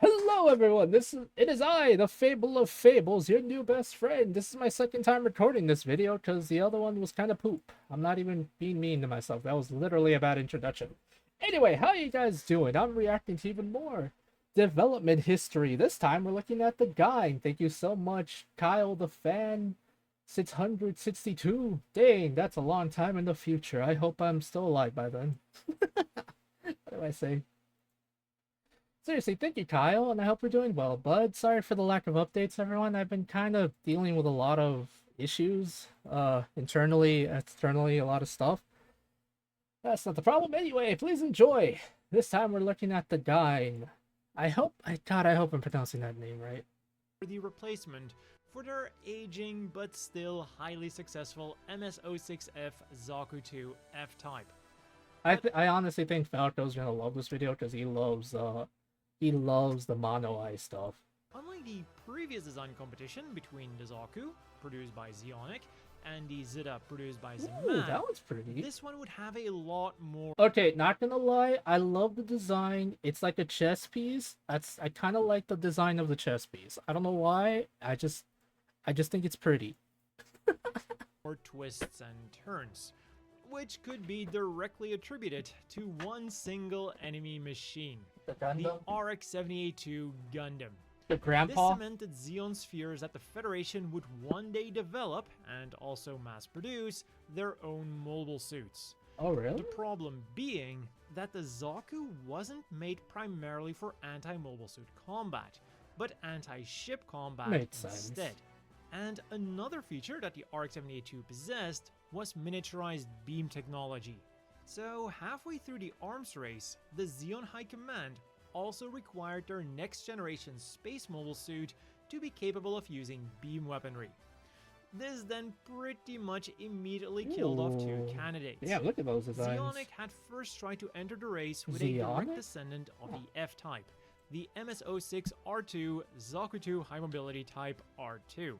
Hello everyone, it is I, the Fable of Fables, your new best friend. This is my second time recording this video because the other one was kind of poop. I'm not even being mean to myself. That was literally a bad introduction. Anyway, how you guys doing? I'm reacting to even more development history. This time we're looking at the guy. Thank you so much, Kyle the fan 662. Dang, that's a long time in the future. I hope I'm still alive by then. What do I say? Seriously, thank you, Kyle, and I hope you're doing well, bud. Sorry for the lack of updates, everyone. I've been kind of dealing with a lot of issues, internally, externally, a lot of stuff. That's not the problem. Anyway, please enjoy. This time we're looking at the guy. God, I hope I'm pronouncing that name right. The replacement for their aging but still highly successful MS-06F Zaku 2 F-Type. I honestly think Falco's gonna love this video because he loves the mono eye stuff. Unlike the previous design competition between the Zaku, produced by Zeonic, and the Zeta, produced by Zemat, that one's pretty. This one would have a lot more. Okay, not gonna lie, I love the design. It's like a chess piece. I kind of like the design of the chess piece. I don't know why. I just think it's pretty. More twists and turns, which could be directly attributed to one single enemy machine, The Gundam? the RX-78-2 Gundam. The grandpa? This cemented Zeon's fears that the Federation would one day develop, and also mass-produce, their own mobile suits. Oh, really? The problem being that the Zaku wasn't made primarily for anti-mobile suit combat, but anti-ship combat Makes instead. sense. And another feature that the RX-78-2 possessed was miniaturized beam technology. So halfway through the arms race, the Zeon High Command also required their next generation space mobile suit to be capable of using beam weaponry. This then pretty much immediately killed off two candidates. Yeah, look at those designs. Zeonic had first tried to enter the race with a direct descendant of the F-Type, the MS-06R2 Zaku 2 High Mobility Type R2.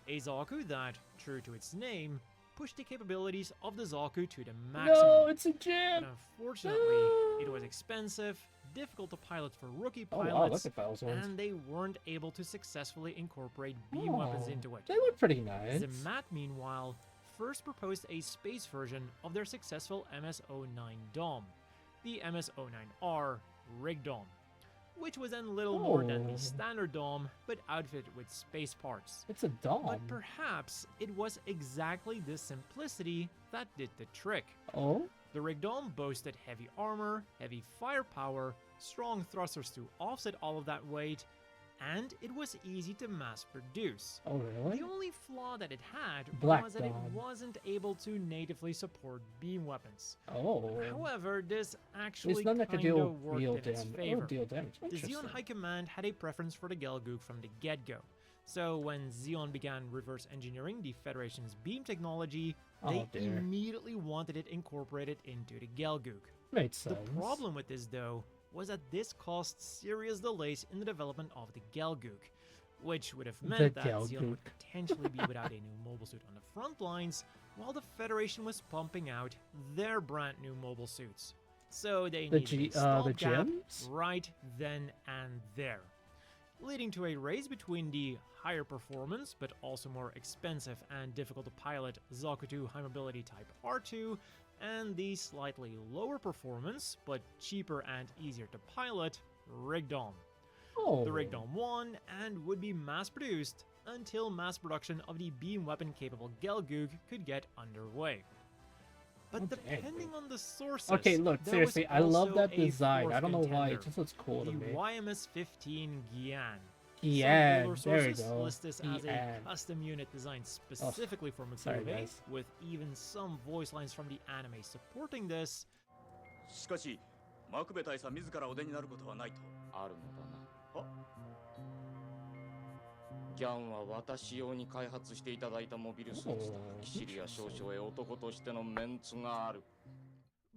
A Zaku that, true to its name, pushed the capabilities of the Zaku to the maximum. No, it's a gem! But unfortunately, it was expensive, difficult to pilot for rookie pilots, and they weren't able to successfully incorporate beam weapons into it. They look pretty nice. Zemat, meanwhile, first proposed a space version of their successful MS-09 Dom, the MS-09R Rig Dom, which was then little more than the standard Dom, but outfitted with space parts. It's a Dom. But perhaps it was exactly this simplicity that did the trick. Oh? The Rig Dom boasted heavy armor, heavy firepower, strong thrusters to offset all of that weight, and it was easy to mass produce. Oh, really? The only flaw that it had was that it wasn't able to natively support beam weapons. Oh. However, this actually kind of worked in its favor. The Zeon High Command had a preference for the Gelgoog from the get-go. So when Zeon began reverse engineering the Federation's beam technology, they immediately wanted it incorporated into the Gelgoog. Makes sense. The problem with this, though, was that this caused serious delays in the development of the Gelgoog, which would have meant that Zeon would potentially be without a new mobile suit on the front lines, while the Federation was pumping out their brand new mobile suits. So they needed a stopgap right then and there, leading to a race between the higher performance but also more expensive and difficult to pilot Zaku 2 High Mobility Type R2 and the slightly lower performance but cheaper and easier to pilot Rig Dom. The Rig Dom won and would be mass produced until mass production of the beam weapon capable Gelgoog could get underway. But depending on the sources, look, seriously, I love that design. I don't know why, it just looks cool to me. The YMS-15 Gyan. Gyan, Some there we sources go. list this as a custom unit designed specifically for Mikuve, with even some voice lines from the anime supporting this. しかし、マクベ大佐自らお出になることはないと。あるのだな。は？ギャンは私用に開発していただいたモビルスーツだ。キシリア少将へ男としてのメンツがある。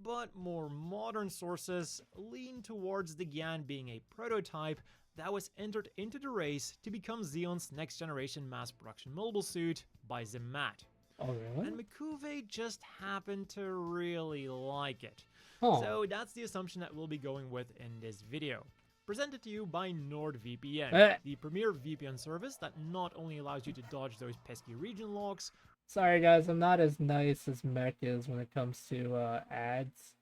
But more modern sources lean towards the Gyan being a prototype that was entered into the race to become Zeon's next generation mass production mobile suit by Zemat. Oh, really? And Mikuve just happened to really like it. Oh. So that's the assumption that we'll be going with in this video. presented to you by NordVPN, Eh. the premier VPN service that not only allows you to dodge those pesky region locks. Sorry guys, I'm not as nice as Mech is when it comes to ads.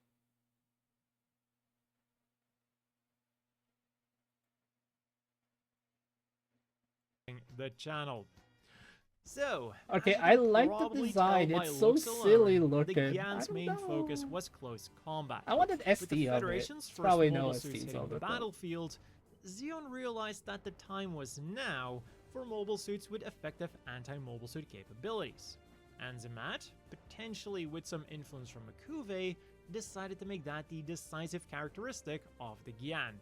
The channel. So, okay, as you I can like the probably design. tell by It's so looks silly alone, looking. The I Gyan's don't main focus know. was close combat. I wanted With the SD of it. Federation's It's first probably no mobile suits SDs hitting of the it. But... battlefield, Xeon realized that the time was now for mobile suits with effective anti-mobile suit capabilities. And Zemat, potentially with some influence from Mikuve, decided to make that the decisive characteristic of the Gyan.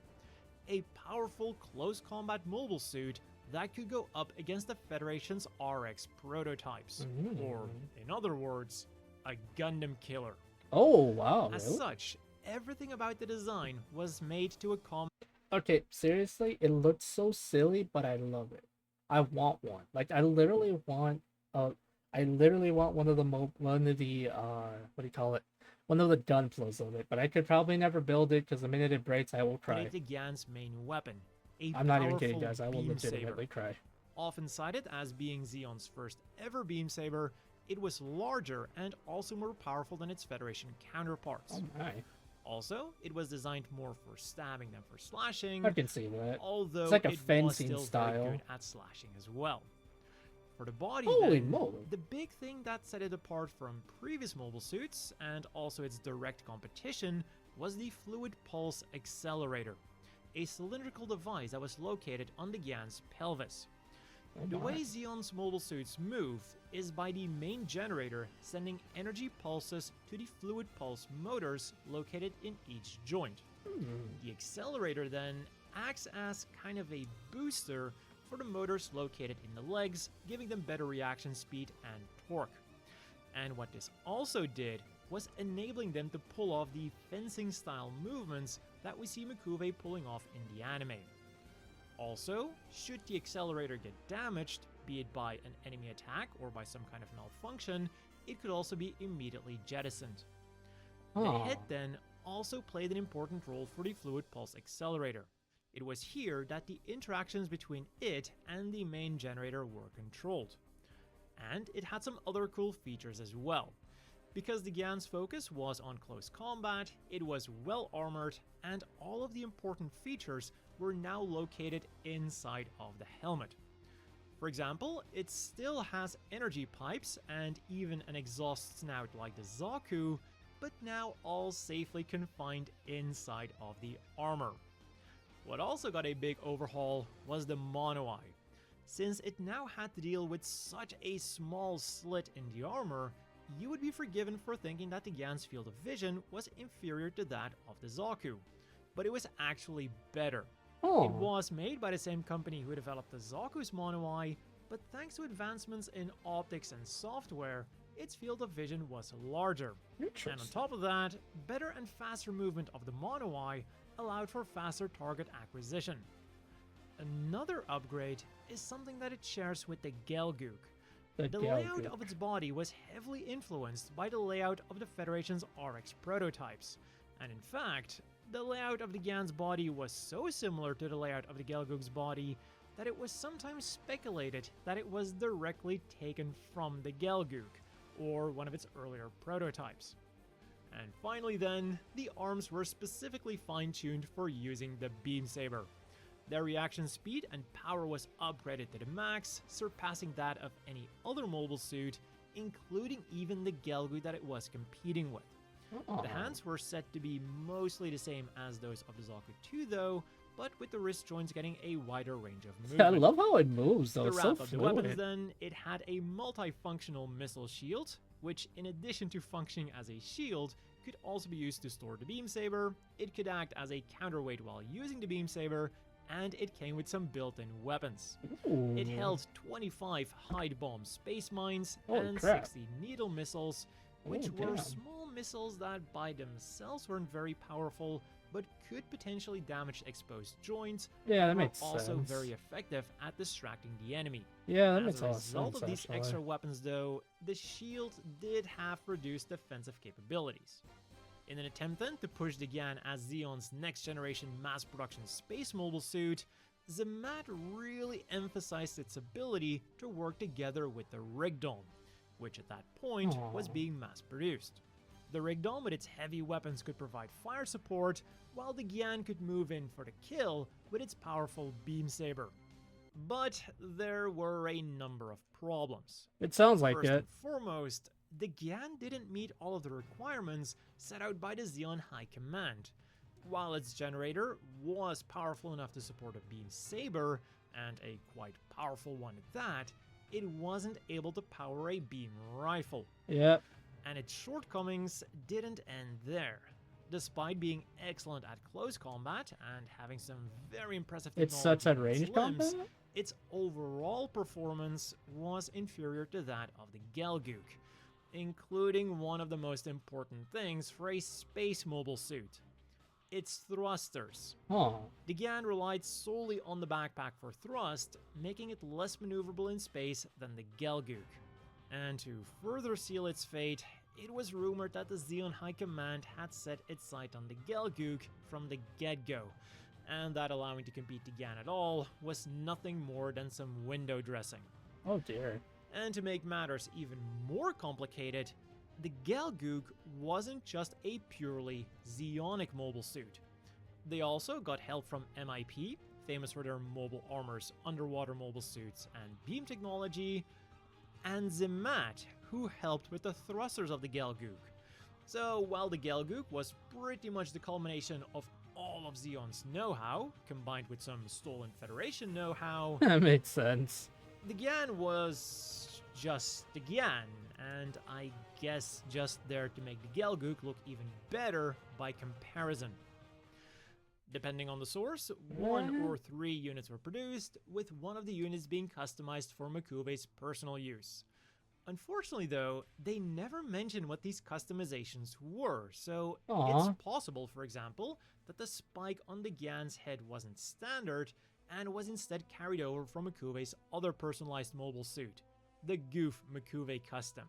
A powerful close combat mobile suit that could go up against the Federation's RX prototypes. Or, in other words, a Gundam killer. Oh, wow. As really? such, everything about the design was made to accommodate. Okay, seriously, it looks so silly, but I love it. I want one. Like, I literally want one of the what do you call it? One of the gunplas of it, but I could probably never build it because the minute it breaks, I will cry. The Gyan's main weapon, a I'm not even powerful kidding, guys. I will beam legitimately saber. cry. Often cited as being Xeon's first ever beam saber, it was larger and also more powerful than its Federation counterparts. Oh my. Also, it was designed more for stabbing than for slashing. I can see that. Although It's like a it fencing was still very style. good at slashing as well. For the body, Holy then, moly. the big thing that set it apart from previous mobile suits, and also its direct competition, was the Fluid Pulse Accelerator, a cylindrical device that was located on the Gyan's pelvis. Oh The my. way Xeon's mobile suits move is by the main generator sending energy pulses to the fluid pulse motors located in each joint. The accelerator then acts as kind of a booster for the motors located in the legs, giving them better reaction speed and torque. And what this also did was enabling them to pull off the fencing style movements that we see Mikuve pulling off in the anime. Also, should the accelerator get damaged, be it by an enemy attack or by some kind of malfunction, it could also be immediately jettisoned. The head then also played an important role for the Fluid Pulse Accelerator. It was here that the interactions between it and the main generator were controlled. And it had some other cool features as well. Because the Gyan's focus was on close combat, it was well armored, and all of the important features were now located inside of the helmet. For example, it still has energy pipes and even an exhaust snout like the Zaku, but now all safely confined inside of the armor. What also got a big overhaul was the mono eye. Since it now had to deal with such a small slit in the armor, you would be forgiven for thinking that the Gyan's field of vision was inferior to that of the Zaku. But it was actually better. It was made by the same company who developed the Zaku's mono eye, but thanks to advancements in optics and software, its field of vision was larger. And on top of that, better and faster movement of the mono eye allowed for faster target acquisition. Another upgrade is something that it shares with the Gelgook. The layout of its body was heavily influenced by the layout of the Federation's RX prototypes, and in fact, the layout of the Gyan's body was so similar to the layout of the Gelgook's body that it was sometimes speculated that it was directly taken from the Gelgook, or one of its earlier prototypes. And finally then, the arms were specifically fine-tuned for using the beam saber. Their reaction speed and power was upgraded to the max, surpassing that of any other mobile suit, including even the Gelgook that it was competing with. The hands were set to be mostly the same as those of the Zaku 2 though, but with the wrist joints getting a wider range of movement. Yeah, I love how it moves though. To It's wrap so up the weapons fluid. then, it had a multifunctional missile shield, which in addition to functioning as a shield, could also be used to store the beam saber, it could act as a counterweight while using the beam saber, and it came with some built-in weapons. It held 25 hide bomb space mines Holy and crap. 60 needle missiles, which Oh, were damn. small missiles that by themselves weren't very powerful, but could potentially damage exposed joints. Yeah, that were makes also sense. very effective at distracting the enemy. Yeah, that As makes a a lot of result sense, of these actually. extra weapons though, the shield did have reduced defensive capabilities. In an attempt then to push the Gyan as Xeon's next generation mass production space mobile suit, Zemat really emphasized its ability to work together with the Rigdom, which at that point was being mass produced. The Rigdom with its heavy weapons could provide fire support, while the Gyan could move in for the kill with its powerful beam saber. But there were a number of problems. It sounds like First it. and foremost, the Gyan didn't meet all of the requirements set out by the Xeon High Command. While its generator was powerful enough to support a beam saber, and a quite powerful one at that, it wasn't able to power a beam rifle. Yep. And its shortcomings didn't end there. Despite being excellent at close combat and having some very impressive It technology sucks at in its range limbs, combat? its overall performance was inferior to that of the Gelgook, including one of the most important things for a space mobile suit: its thrusters. Oh. The Gyan relied solely on the backpack for thrust, making it less maneuverable in space than the Gelgook. And to further seal its fate, it was rumored that the Xeon High Command had set its sight on the Gelgook from the get-go, and that allowing to compete the Gyan at all was nothing more than some window dressing. Oh dear. And to make matters even more complicated, the Gelgook wasn't just a purely Xeonic mobile suit. They also got help from MIP, famous for their mobile armors, underwater mobile suits, and beam technology, and Zemat, who helped with the thrusters of the Gelgook. So while the Gelgook was pretty much the culmination of all of Xeon's know-how, combined with some stolen Federation know-how, That makes sense. the Gyan was just the Gyan, and I guess just there to make the Gelgook look even better by comparison. Depending on the source, 1 or 3 units were produced, with one of the units being customized for Makuve's personal use. Unfortunately though, they never mention what these customizations were, so it's possible, for example, that the spike on the Gyan's head wasn't standard, and was instead carried over from Makuve's other personalized mobile suit, the Goof Makuve Custom.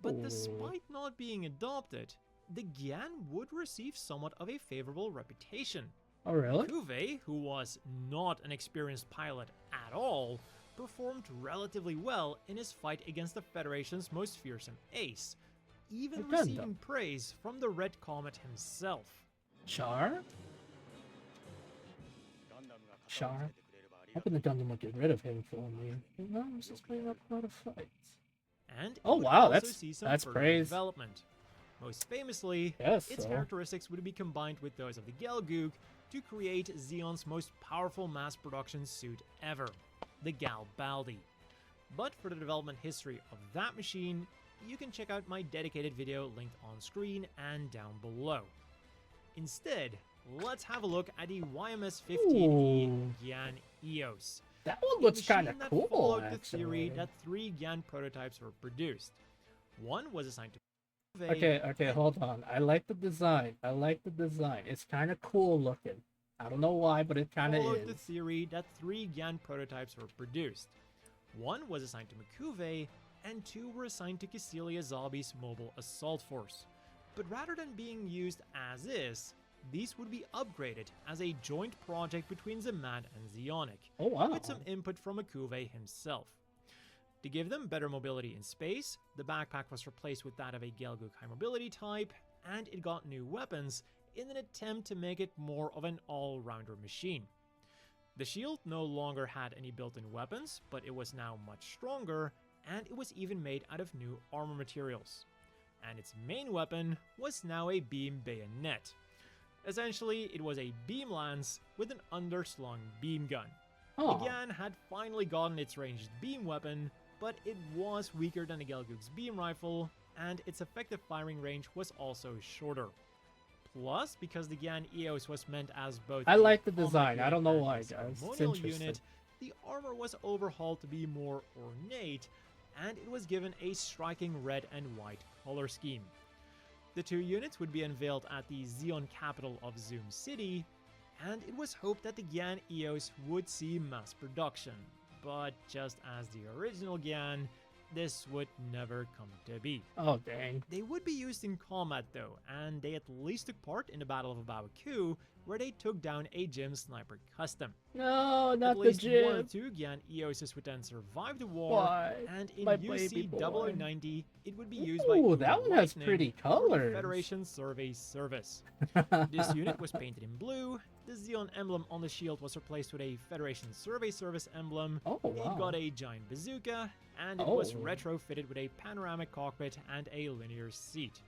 But despite not being adopted, the Gyan would receive somewhat of a favorable reputation. Oh really? Makuve, who was not an experienced pilot at all, performed relatively well in his fight against the Federation's most fearsome ace, even receiving praise from the Red Comet himself. Char? Char? Hoping the Gundam would get rid of him for me. No, I'm just playing up a lot of fights. And it Oh would wow, also see some that's further praise. development. Most famously, Yes, its so. characteristics would be combined with those of the Gelgook to create Xeon's most powerful mass production suit ever, the Galbaldi. But for the development history of that machine, you can check out my dedicated video linked on screen and down below. Instead, let's have a look at the YMS-15E Gyan EOS. That one looks machine kind of that cool, followed the actually. theory that 3 Gyan prototypes were produced. One was assigned to Okay, hold on. I like the design. It's kind of cool looking. I don't know why, but it kind of followed is. the theory that 3 Gyan prototypes were produced. One was assigned to Makuve, and 2 were assigned to Cecilia Zabi's mobile assault force. But rather than being used as is, these would be upgraded as a joint project between Zemat and Xeonic, Oh wow. with some input from Makuve himself. To give them better mobility in space, the backpack was replaced with that of a Gelgook high mobility type, and it got new weapons in an attempt to make it more of an all-rounder machine. The shield no longer had any built-in weapons, but it was now much stronger, and it was even made out of new armor materials. And its main weapon was now a beam bayonet. Essentially, it was a beam lance with an underslung beam gun. The Gyan had finally gotten its ranged beam weapon, but it was weaker than the Gelgook's beam rifle, and its effective firing range was also shorter. Plus, because the Gyan EOS was meant as both I a like the combat design. I unit don't know and a why, guys. It's ceremonial interesting. unit, the armor was overhauled to be more ornate, and it was given a striking red and white color scheme. The 2 units would be unveiled at the Xeon capital of Zoom City, and it was hoped that the Gyan EOS would see mass production. But just as the original Gyan, this would never come to be. Oh, dang. They would be used in combat though, and they at least took part in the Battle of Babaku, where they took down a Gym Sniper Custom. No, At not the least one or gym. two Gyan EOSs would then survive the war, Why? and in My baby UC boy. 0090, it would be used by Ooh, that Uber one has Lightning pretty for the colors. Federation Survey Service. This unit was painted in blue, the Xeon emblem on the shield was replaced with a Federation Survey Service emblem, Oh, wow. it got a giant bazooka, and it was Oh. retrofitted with a panoramic cockpit and a linear seat.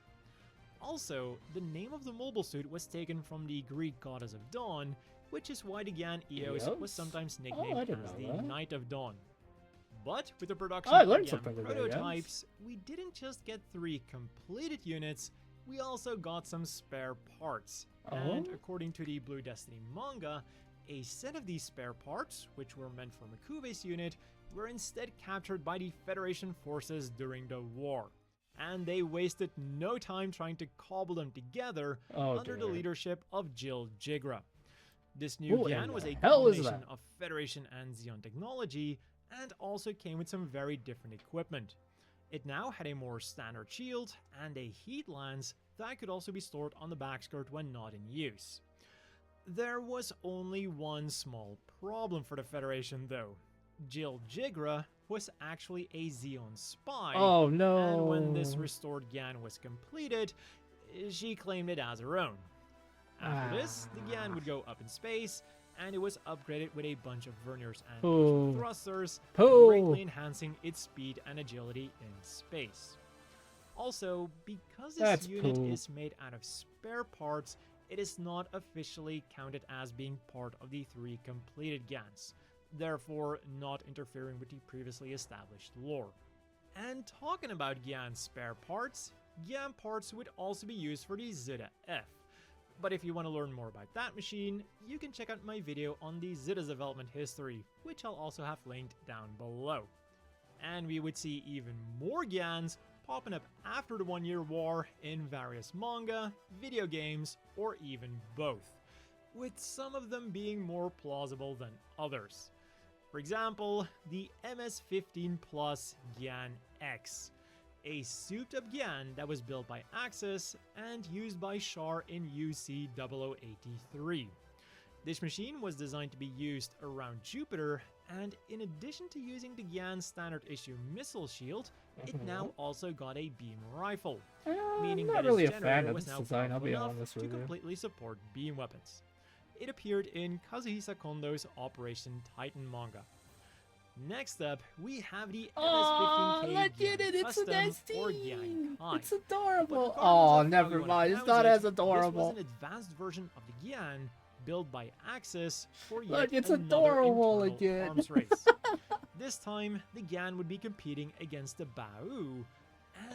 Also, the name of the mobile suit was taken from the Greek goddess of dawn, which is why the Gyan EOS Eos? was sometimes I nicknamed didn't as know the that. Knight of Dawn. But with the production I of learned Gyan something today, yes. prototypes, we didn't just get 3 completed units, we also got some spare parts. And Oh? according to the Blue Destiny manga, a set of these spare parts, which were meant for Makube's unit, were instead captured by the Federation forces during the war. And they wasted no time trying to cobble them together Oh, under the dear. leadership of Jill Jigra. This new Who in Gyan was the a hell is combination that? of Federation and Xeon technology, and also came with some very different equipment. It now had a more standard shield and a heat lance that could also be stored on the backskirt when not in use. There was only one small problem for the Federation though. Jill Jigra was actually a Xeon spy, Oh, no. and when this restored Gyan was completed, she claimed it as her own. After this, the Gyan would go up in space, and it was upgraded with a bunch of verniers and Pooh. thrusters, Pooh. greatly enhancing its speed and agility in space. Also, because this That's unit poo. is made out of spare parts, it is not officially counted as being part of the 3 completed Gyans, therefore not interfering with the previously established lore. And talking about Gyan spare parts, Gyan parts would also be used for the Zeta F. But if you want to learn more about that machine, you can check out my video on the Zeta's development history, which I'll also have linked down below. And we would see even more Gyans popping up after the 1-year war in various manga, video games, or even both, with some of them being more plausible than others. For example, the MS-15 Plus Gyan X, a souped-up Gyan that was built by Axis and used by Char in UC 0083. This machine was designed to be used around Jupiter, and in addition to using the Gyan standard issue missile shield, it now also got a beam rifle, meaning I'm not that really its a fan generator of was this now design, I'll powerful be enough honest to with you. completely support beam weapons. It appeared in Kazuhisa Kondo's Operation Titan manga. Next up, we have the Oh, MS-15K look at it, Gyan it's an Custom or SD. Gyan Kai. It's adorable. But regardless Oh, of how never you wanna mind. It's pronounce not it, as This adorable. was an advanced version of the Gyan built by Axis for yet Look, it's another adorable internal again. arms race. This time, the Gyan would be competing against the Bau, and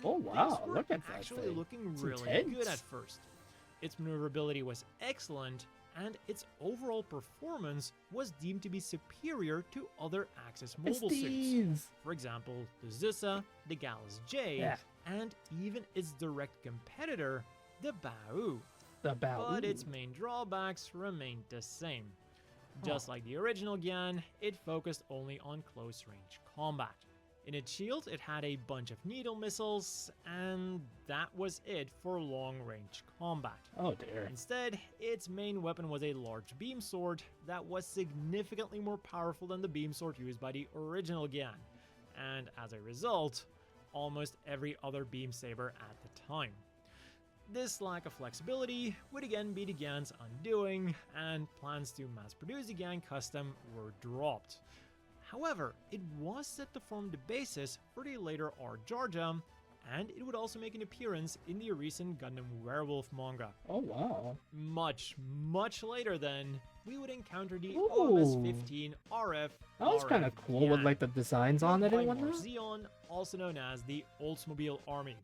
Oh, wow, things were look at that actually thing. looking It's really good intense. at first. Its maneuverability was excellent, and its overall performance was deemed to be superior to other Axis mobile suits. SDs. For example, the Zusa, the Gallus J, Yeah. and even its direct competitor, the Bau. About. But its main drawbacks remained the same. Just like the original Gyan, it focused only on close-range combat. In its shield, it had a bunch of needle missiles, and that was it for long-range combat. Oh dear. Instead, its main weapon was a large beam sword that was significantly more powerful than the beam sword used by the original Gyan, and as a result, almost every other beam saber at the time. This lack of flexibility would again be the Gyan's undoing, and plans to mass-produce the Gyan Custom were dropped. However, it was set to form the basis for the later R. Jarjam, and it would also make an appearance in the recent Gundam Werewolf manga. Oh wow. Much later then, we would encounter the Ooh. OMS-15 RF. That was kind of cool with like the designs on it by and whatnot. Marzion, also known as the Oldsmobile Army.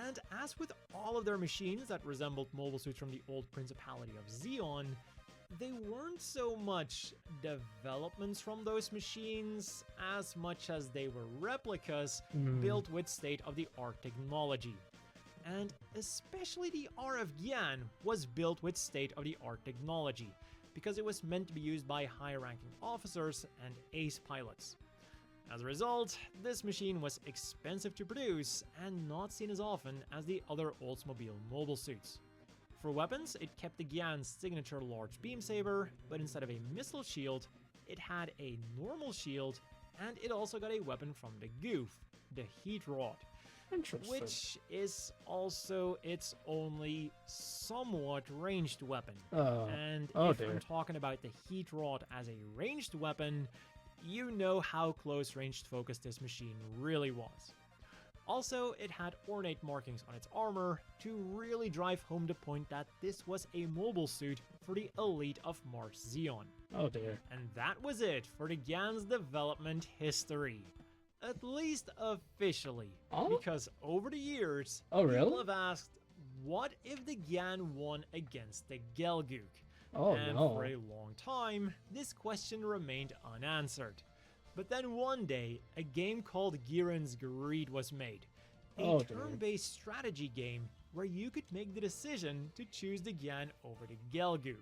And as with all of their machines that resembled mobile suits from the old Principality of Zeon, they weren't so much developments from those machines as much as they were replicas built with state-of-the-art technology. And especially the RF Gyan was built with state-of-the-art technology, because it was meant to be used by high-ranking officers and ace pilots. As a result, this machine was expensive to produce and not seen as often as the other Oldsmobile mobile suits. For weapons, it kept the Gyan's signature large beam saber, but instead of a missile shield, it had a normal shield, and it also got a weapon from the Goof, the heat rod, Interesting. which is also its only somewhat ranged weapon. And if I'm talking about the heat rod as a ranged weapon, you know how close ranged focused this machine really was. Also, it had ornate markings on its armor to really drive home the point that this was a mobile suit for the elite of Mars Zeon. Oh dear. And that was it for the Gyan's development history. At least officially. Oh? Because over the years, Oh, really? people have asked, what if the Gyan won against the Gelgoog? Oh And no. for a long time, this question remained unanswered. But then one day, a game called Gyan's Greed was made. A Oh, dear. turn-based strategy game where you could make the decision to choose the Gyan over the Gelgoog.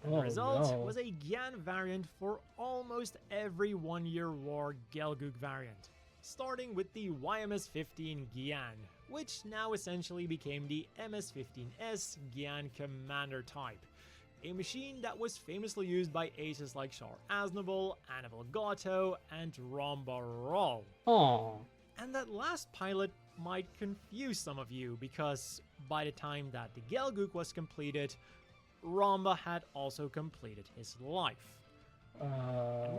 And the Oh, result no. was a Gyan variant for almost every one-year war Gelgoog variant, starting with the YMS-15 Gyan, which now essentially became the MS-15S Gyan Commander type, a machine that was famously used by aces like Shar Aznavour, Annabel Gato, and Ramba Ral. Oh. And that last pilot might confuse some of you because by the time that the Gelgoog was completed, Ramba had also completed his life.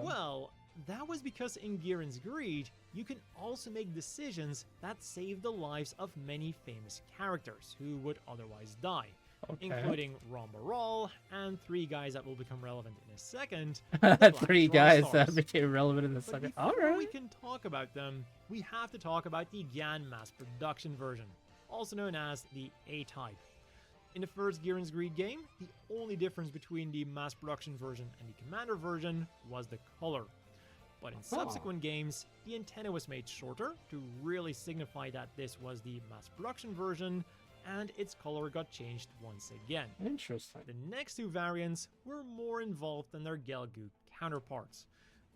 Well, that was because in Gyan's Greed, you can also make decisions that save the lives of many famous characters who would otherwise die, including Ramba Ral and three guys that will become relevant in a second. the Black Three guys Tri-Stars. that became relevant in the But second. before we Alright. can talk about them, we have to talk about the Gyan mass production version, also known as the A-Type. In the first Gyan's Greed game, the only difference between the mass production version and the Commander version was the color. But in subsequent games, the antenna was made shorter to really signify that this was the mass production version, and its color got changed once again. Interesting. The next two variants were more involved than their Gelgoog counterparts.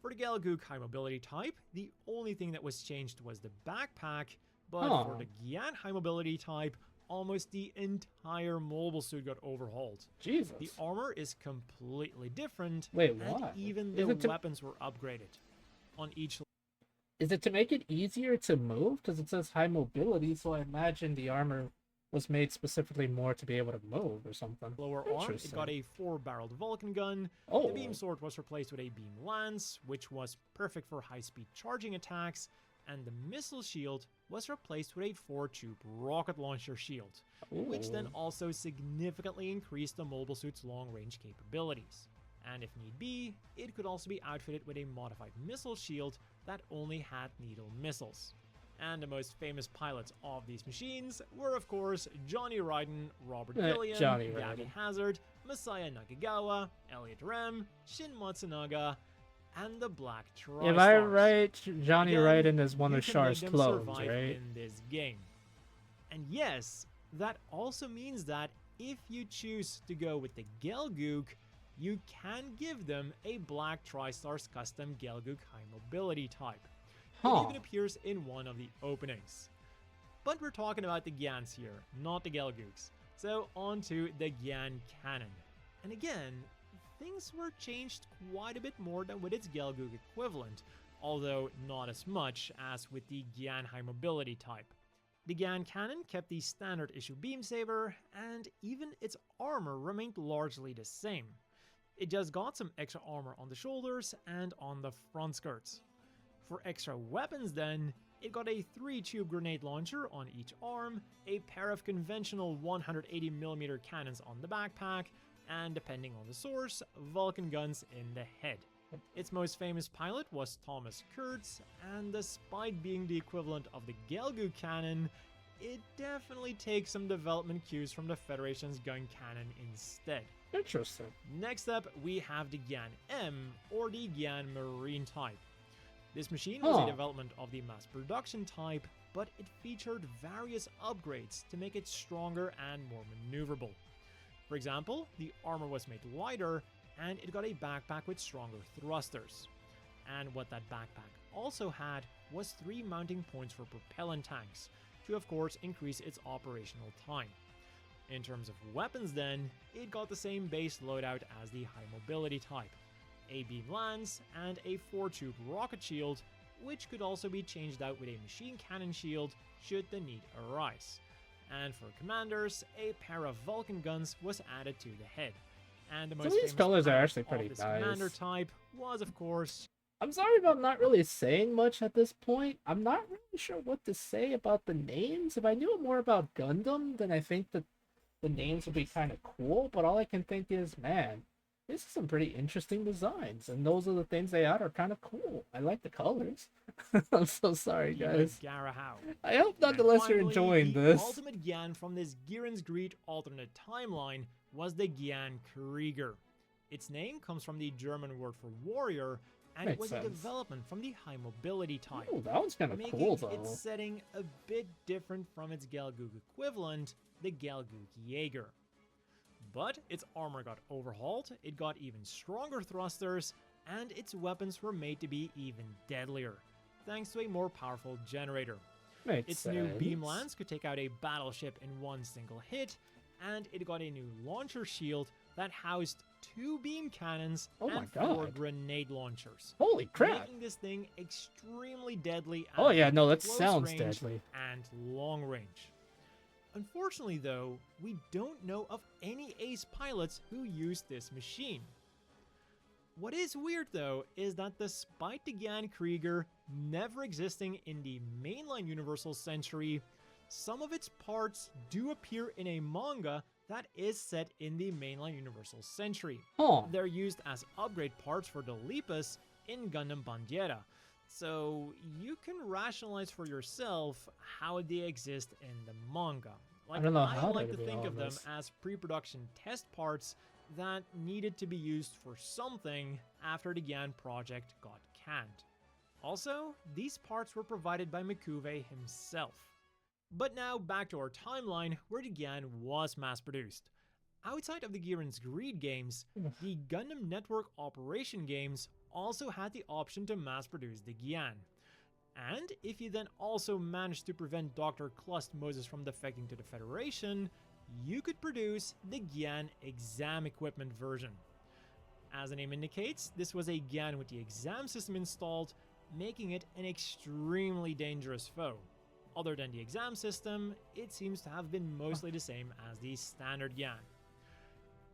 For the Gelgoog high mobility type, the only thing that was changed was the backpack, but for the Gyan high mobility type, almost the entire mobile suit got overhauled. Jesus. The armor is completely different, Wait, and why? even Is the it to- weapons were upgraded. On each Is it to make it easier to move? Because it says high mobility, so I imagine the armor was made specifically more to be able to move or something. lower arm, it Interesting. got a 4-barreled Vulcan gun. Oh. The beam sword was replaced with a beam lance, which was perfect for high-speed charging attacks, and the missile shield was replaced with a 4-tube rocket launcher shield, which then Ooh. also significantly increased the mobile suit's long-range capabilities. And if need be, it could also be outfitted with a modified missile shield that only had needle missiles. And the most famous pilots of these machines were, of course, Johnny Ryden, Robert Gillian, Johnny Gabby Ryden. Hazard, Masaya Nakagawa, Elliot Rem, Shin Matsunaga, and the Black Tri-Stars. Am I right? Johnny Again, Ryden is one you of can Char's make them clones, survive right? in this game. And yes, that also means that if you choose to go with the Gelgoog, you can give them a Black Tri-Stars custom Gelgoog high mobility type. It Huh. even appears in one of the openings. But we're talking about the Gyans here, not the Gelgoogs. So on to the Gyan cannon. And again, things were changed quite a bit more than with its Gelgoog equivalent, although not as much as with the Gyan high mobility type. The Gyan cannon kept the standard issue beam saber, and even its armor remained largely the same. It just got some extra armor on the shoulders and on the front skirts. For extra weapons then, it got a 3-tube grenade launcher on each arm, a pair of conventional 180mm cannons on the backpack, and depending on the source, Vulcan guns in the head. Its most famous pilot was Thomas Kurtz, and despite being the equivalent of the Gelgoog cannon, it definitely takes some development cues from the Federation's gun cannon instead. Interesting. Next up, we have the Gyan M, or the Gyan Marine type. This machine was a development of the mass production type, but it featured various upgrades to make it stronger and more maneuverable. For example, the armor was made lighter, and it got a backpack with stronger thrusters. And what that backpack also had was 3 mounting points for propellant tanks, to of course increase its operational time. In terms of weapons then, it got the same base loadout as the high mobility type, a beam lance and a 4-tube rocket shield, which could also be changed out with a machine cannon shield should the need arise. And for commanders, a pair of Vulcan guns was added to the head. And the most these famous colors are pilot actually of pretty this nice. commander type was of course... I'm sorry about not really saying much at this point. I'm not really sure what to say about the names. If I knew more about Gundam, then I think that the names would be kind of cool, but all I can think is, man, this is some pretty interesting designs, and those are the things they add are kind of cool. I like the colors. I'm so sorry, guys. I hope nonetheless you're enjoying this. The ultimate Gyan from this Giran's Greed alternate timeline was the Gyan Krieger. Its name comes from the German word for warrior, and it was a development from the high mobility type. Ooh, that one's kind of cool, though. Its setting a bit different from its Gelgoog equivalent, the Gelgoog Jaeger. But its armor got overhauled, it got even stronger thrusters, and its weapons were made to be even deadlier, thanks to a more powerful generator. Its new beam lance could take out a battleship in one single hit, and it got a new launcher shield that housed 2 beam cannons and 4 grenade launchers. Holy crap! Making this thing extremely deadly at that close sounds range deadly. and long range. Unfortunately though, we don't know of any ace pilots who used this machine. What is weird though is that despite the Gyan Krieger never existing in the mainline Universal Century, some of its parts do appear in a manga that is set in the mainline Universal Century. They're used as upgrade parts for the Lepus in Gundam Bandiera, so you can rationalize for yourself how they exist in the manga. I don't know I how like to to be think of them honest. as pre-production test parts that needed to be used for something after the Gyan project got canned. Also, these parts were provided by Mikuve himself. But now back to our timeline where the Gyan was mass-produced. Outside of the Giran's Greed games, the Gundam Network Operation games also had the option to mass-produce the Gyan. And if you then also managed to prevent Dr. Clust Moses from defecting to the Federation, you could produce the Gyan exam equipment version. As the name indicates, this was a Gyan with the exam system installed, making it an extremely dangerous foe. Other than the exam system, it seems to have been mostly the same as the standard Gyan.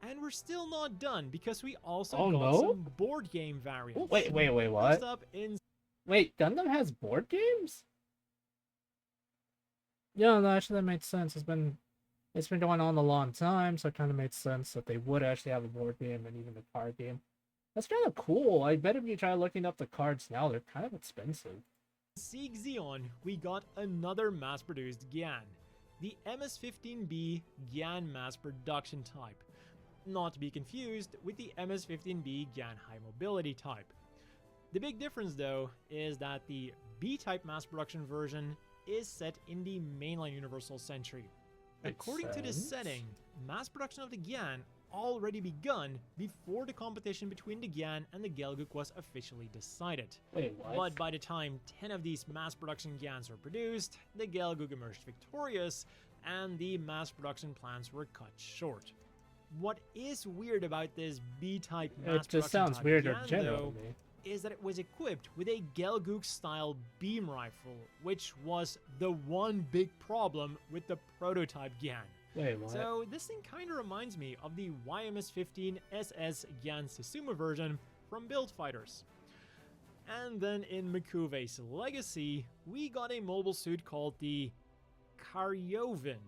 And we're still not done, because we also got some board game variants. Wait, what? First up in... Wait, Gundam has board games? Yeah, no, actually that makes sense. It's been going on a long time, so it kind of makes sense that they would actually have a board game and even a card game. That's kind of cool. I bet if you try looking up the cards now, they're kind of expensive. Sieg Zeon, we got another mass-produced Gyan, the MS-15B Gyan mass production type, not to be confused with the MS-15B Gyan high mobility type. The big difference though is that the B-type mass production version is set in the mainline Universal Century. According to this setting, mass production of the Gyan already begun before the competition between the Gyan and the Gelgoog was officially decided. Wait, what? But by the time 10 of these mass production Gyans were produced, the Gelgoog emerged victorious, and the mass production plans were cut short. What is weird about this B-type mass production just sounds weirder Gyan, generally. though, is that it was equipped with a Gelgoog-style beam rifle, which was the one big problem with the prototype Gyan. Wait, what? So this thing kinda reminds me of the YMS-15 SS Gyan Susumu version from Build Fighters. And then in Mikuve's Legacy, we got a mobile suit called the Karyovin.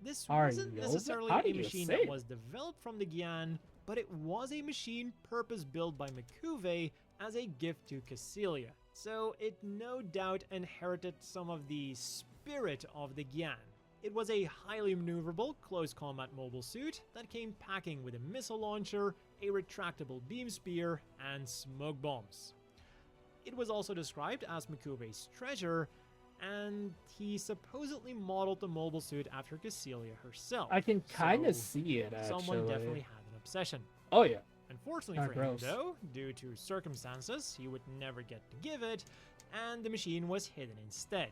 This wasn't necessarily a machine that was developed from the Gyan, but it was a machine purpose-built by Mikuve as a gift to Cassilia. So it no doubt inherited some of the spirit of the Gyan. It was a highly maneuverable, close combat mobile suit that came packing with a missile launcher, a retractable beam spear, and smoke bombs. It was also described as Mikuve's treasure, and he supposedly modeled the mobile suit after Cassilia herself. I can kind of see it, actually. Someone definitely had an obsession. Oh yeah. Unfortunately Ah, for gross. him, though, due to circumstances, he would never get to give it, and the machine was hidden instead,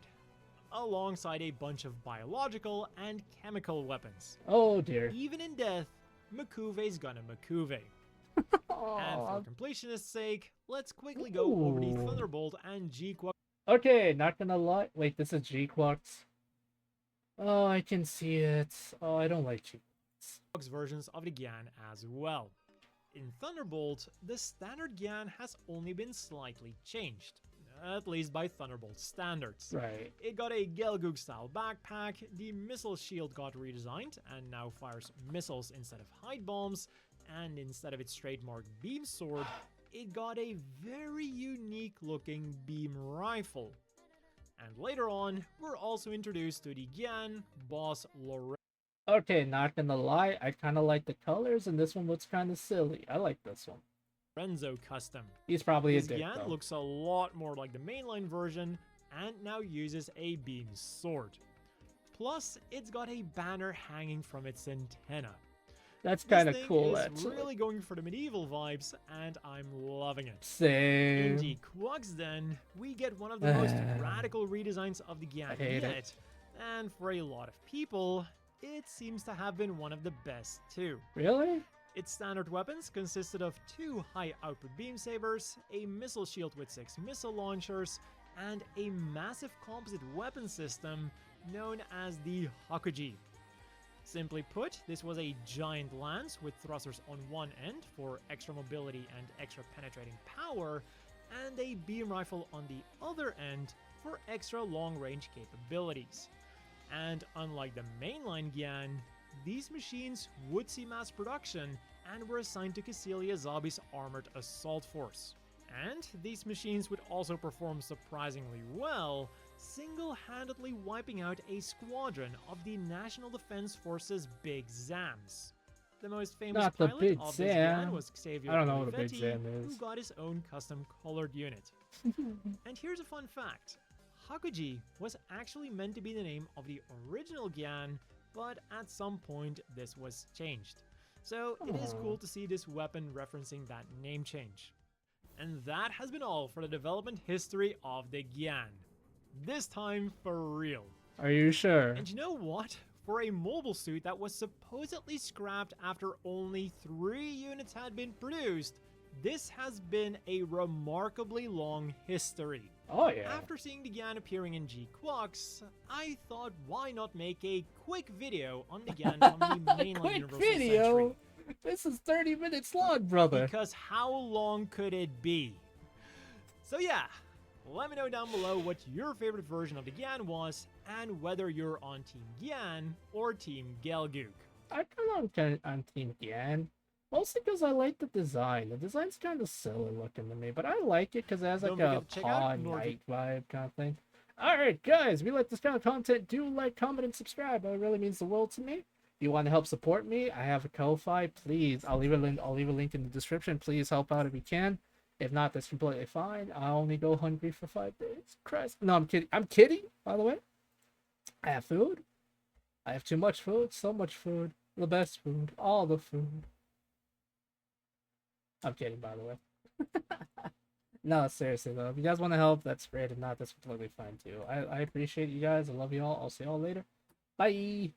alongside a bunch of biological and chemical weapons. Oh dear. Even in death, Makuve's gonna Makuve. And for Aw. completionist's sake, let's quickly go over the Ooh. Thunderbolt and G-Quack Okay, not gonna lie. Wait, this is G-Quax. Oh, I can see it. Oh, I don't like G-Quax. versions of the Gyan as well. In Thunderbolt, the standard Gyan has only been slightly changed, at least by Thunderbolt standards. Right. It got a Gelgoog style backpack, the missile shield got redesigned and now fires missiles instead of hide bombs, and instead of its trademark beam sword, it got a very unique looking beam rifle. And later on, we're also introduced to the Gyan boss Okay, not gonna lie. I kind of like the colors, and this one looks kind of silly. I like this one. Lorenzo custom. He's probably a This dick, Gyan though. looks a lot more like the mainline version and now uses a beam sword. Plus, it's got a banner hanging from its antenna. That's This kind of thing cool, is actually. really going for the medieval vibes, and I'm loving it. In Same. G-Quax, then, we get one of the most radical redesigns of the I Gyan hate yet, it. and for a lot of people, it seems to have been one of the best too. Really? Its standard weapons consisted of 2 high-output beam sabers, a missile shield with 6 missile launchers, and a massive composite weapon system known as the Hakuji. Simply put, this was a giant lance with thrusters on one end for extra mobility and extra penetrating power, and a beam rifle on the other end for extra long-range capabilities. And unlike the mainline Gyan, these machines would see mass production and were assigned to Cassilia Zabi's armored assault force. And these machines would also perform surprisingly well, single-handedly wiping out a squadron of the National Defense Force's Big Zams. The most famous Not the pilot Big of this Zam. Gyan was Xavier I don't know what a Big Olivetti, Zam who is. got his own custom colored unit. And here's a fun fact. Hakuji was actually meant to be the name of the original Gyan, but at some point this was changed. So it is Aw. cool to see this weapon referencing that name change. And that has been all for the development history of the Gyan. This time for real. Are you sure? And you know what? For a mobile suit that was supposedly scrapped after only 3 units had been produced, this has been a remarkably long history. Oh yeah. After seeing the Gyan appearing in G-Quax, I thought why not make a quick video on the Gyan from the mainline Quick Universal video. Century. This is 30 minutes long, brother. Because how long could it be? So yeah, let me know down below what your favorite version of the Gyan was, and whether you're on Team Gyan or Team Gelgoog. I kind of on Team Gyan. Mostly because I like the design. The design's kind of silly looking to me, but I like it because it has Don't like a forget to check out pawn Nordic- knight vibe kind of thing. Alright, guys, if you like this kind of content, do like, comment, and subscribe. It really means the world to me. If you want to help support me, I have a Ko-Fi. Please, I'll leave a link in the description. Please help out if you can. If not, that's completely fine. I only go hungry for 5 days. Christ. No, I'm kidding. I'm kidding, by the way. I have food. I have too much food. So much food. The best food. All the food. I'm kidding, by the way. No, seriously, though. If you guys want to help, that's great. If not, that's completely fine, too. I appreciate you guys. I love you all. I'll see you all later. Bye.